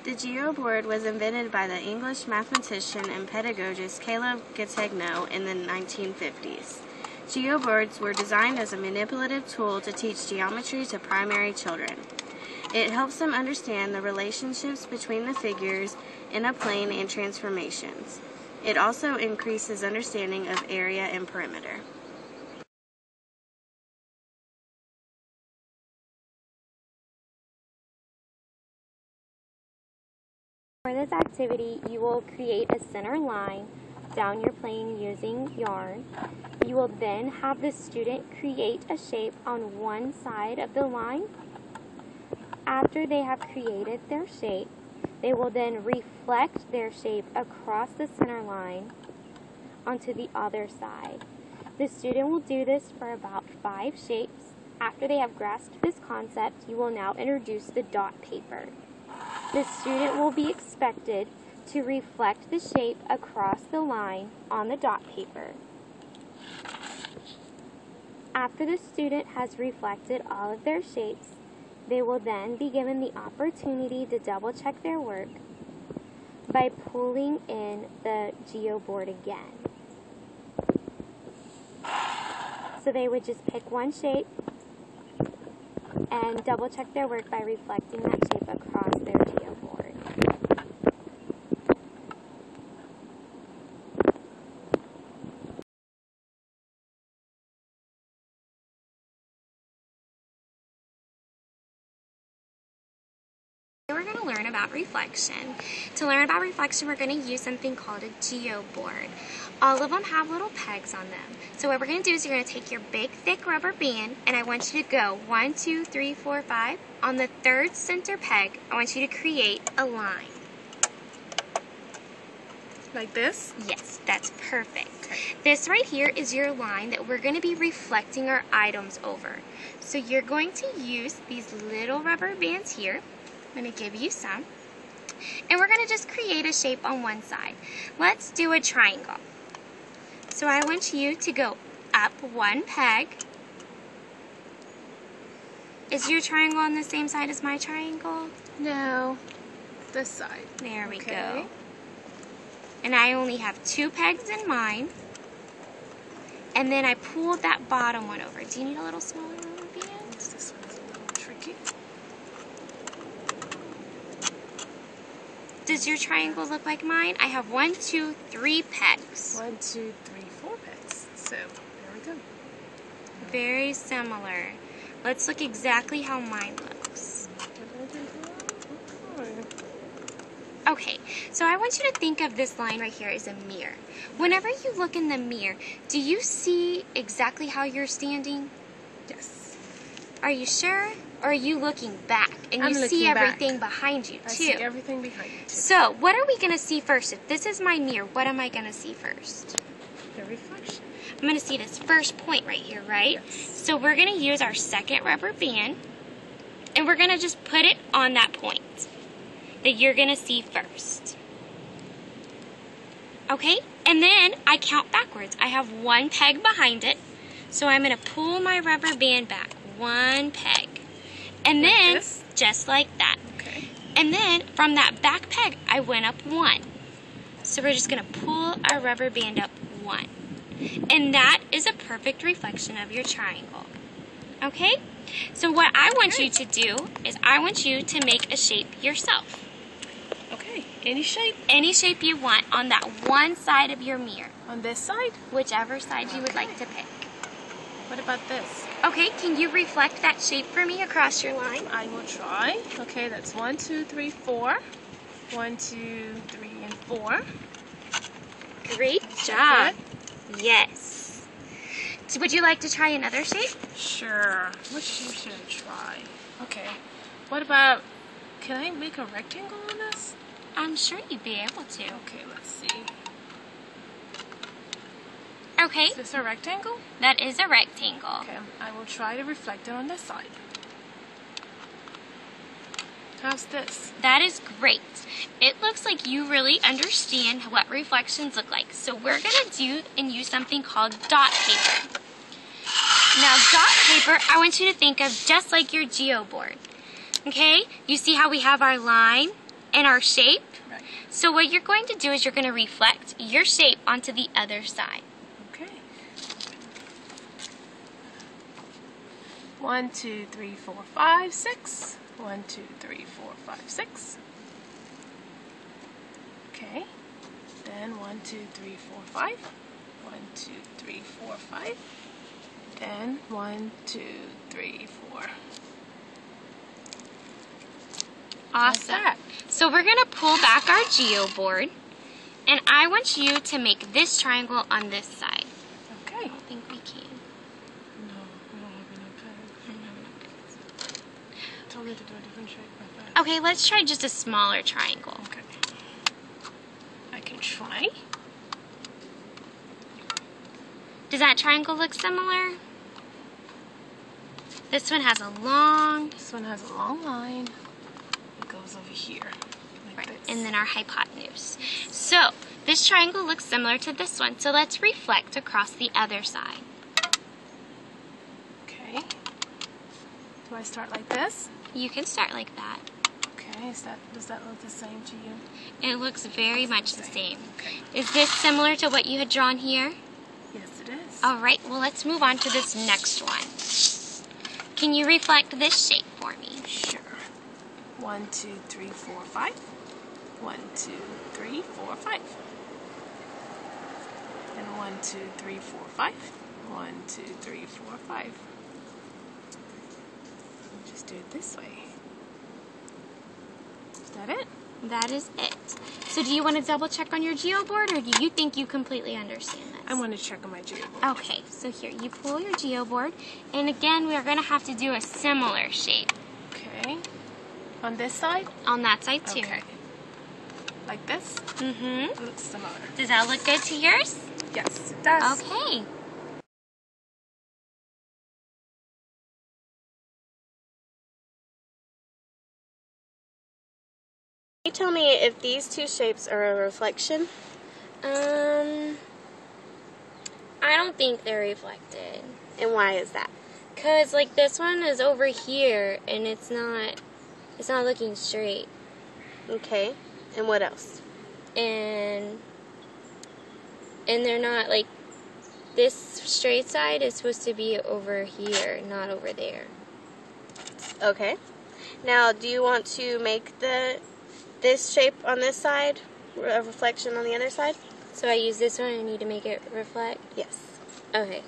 The Geoboard was invented by the English mathematician and pedagogist Caleb Gategno in the 1950s. Geoboards were designed as a manipulative tool to teach geometry to primary children. It helps them understand the relationships between the figures in a plane and transformations. It also increases understanding of area and perimeter. For this activity, you will create a center line down your plane using yarn. You will then have the student create a shape on one side of the line. After they have created their shape, they will then reflect their shape across the center line onto the other side. The student will do this for about 5 shapes. After they have grasped this concept, you will now introduce the dot paper. The student will be expected to reflect the shape across the line on the dot paper. After the student has reflected all of their shapes, they will then be given the opportunity to double check their work by pulling in the Geoboard again. So they would just pick one shape and double check their work by reflecting that shape across their Geoboard. We're going to learn about reflection. To learn about reflection, we're going to use something called a Geoboard. All of them have little pegs on them. So what we're going to do is you're going to take your big, thick rubber band, and I want you to go 1, 2, 3, 4, 5. On the third center peg, I want you to create a line. Like this? Yes, that's perfect. Okay. This right here is your line that we're going to be reflecting our items over. So you're going to use these little rubber bands here. I'm going to give you some. And we're going to just create a shape on one side. Let's do a triangle. So I want you to go up one peg. Is your triangle on the same side as my triangle? No, this side. There we go. And I only have 2 pegs in mine. And then I pulled that bottom one over. Do you need a little smaller rubber band? This one's a little tricky. Does your triangle look like mine? I have 1, 2, 3 pegs. 1, 2, 3, 4 pegs. So, there we go. Very similar. Let's look exactly how mine looks. Okay, so I want you to think of this line right here as a mirror. Whenever you look in the mirror, do you see exactly how you're standing? Yes. Are you sure? Or are you looking back and you see everything behind you too? I see everything behind you too. So, what are we going to see first? If this is my mirror, what am I going to see first? The reflection. I'm going to see this first point right here, right? Yes. So we're going to use our second rubber band, and we're going to just put it on that point that you're going to see first. Okay? And then I count backwards. I have 1 peg behind it, so I'm going to pull my rubber band back. 1 peg. And then, just like that. Okay. And then, from that back peg, I went up 1. So we're just going to pull our rubber band up 1. And that is a perfect reflection of your triangle. Okay? So what I want you to do is I want you to make a shape yourself. Okay. Any shape? Any shape you want on that one side of your mirror. On this side? Whichever side you would like to pick. What about this? Okay, can you reflect that shape for me across your line? I will try. Okay, that's 1, 2, 3, 4. 1, 2, 3, and 4. Great job. Yes. So would you like to try another shape? Sure. Which shape should I try? Okay. What about, can I make a rectangle on this? I'm sure you'd be able to. Okay, let's see. Okay. Is this a rectangle? That is a rectangle. Okay, I will try to reflect it on this side. How's this? That is great. It looks like you really understand what reflections look like. So we're going to do and use something called dot paper. Now, dot paper, I want you to think of just like your Geoboard. Okay? You see how we have our line in our shape. Right. So what you're going to do is you're going to reflect your shape onto the other side. Okay. 1, 2, 3, 4, 5, 6. 1, 2, 3, 4, 5, 6. Okay. Then 1, 2, 3, 4, 5. 1, 2, 3, 4, 5. Then 1, 2, 3, 4. Awesome. Like that. So we're going to pull back our Geoboard, and I want you to make this triangle on this side. Okay. I don't think we can. No, we don't have enough time. Tell me to do a different shape like that. Okay, let's try just a smaller triangle. Okay. I can try. Does that triangle look similar? This one has a long, This one has a long line. It goes over here, like this. and then our hypotenuse. So this triangle looks similar to this one. So let's reflect across the other side. Okay. Do I start like this? You can start like that. Okay. Does that look the same to you? It looks very much the same. Okay. Is this similar to what you had drawn here? Yes, it is. All right, well, let's move on to this next one. Can you reflect this shape for me? Sure. 1, 2, 3, 4, 5. 1, 2, 3, 4, 5. And 1, 2, 3, 4, 5. 1, 2, 3, 4, 5. Just do it this way. Is that it? That is it. So do you want to double check on your Geoboard, or do you think you completely understand this? I want to check on my Geoboard. Okay, so here, you pull your Geoboard, and again, we are going to have to do a similar shape Okay. On this side? on that side too. Okay. Like this? Mm-hmm. It looks similar. Does that look good to yours? Yes, it does. Okay. Can you tell me if these two shapes are a reflection? I don't think they're reflected. And why is that? Cause like this one is over here, and it's not looking straight. Okay. And what else? And they're not, like, this straight side is supposed to be over here, not over there. Okay. Now, do you want to make this shape on this side a reflection on the other side? So I use this one, I need to make it reflect? Yes. Okay.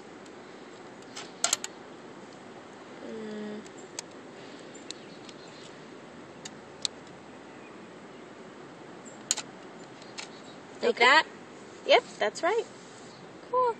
Like Okay. that? Yep, that's right. Cool.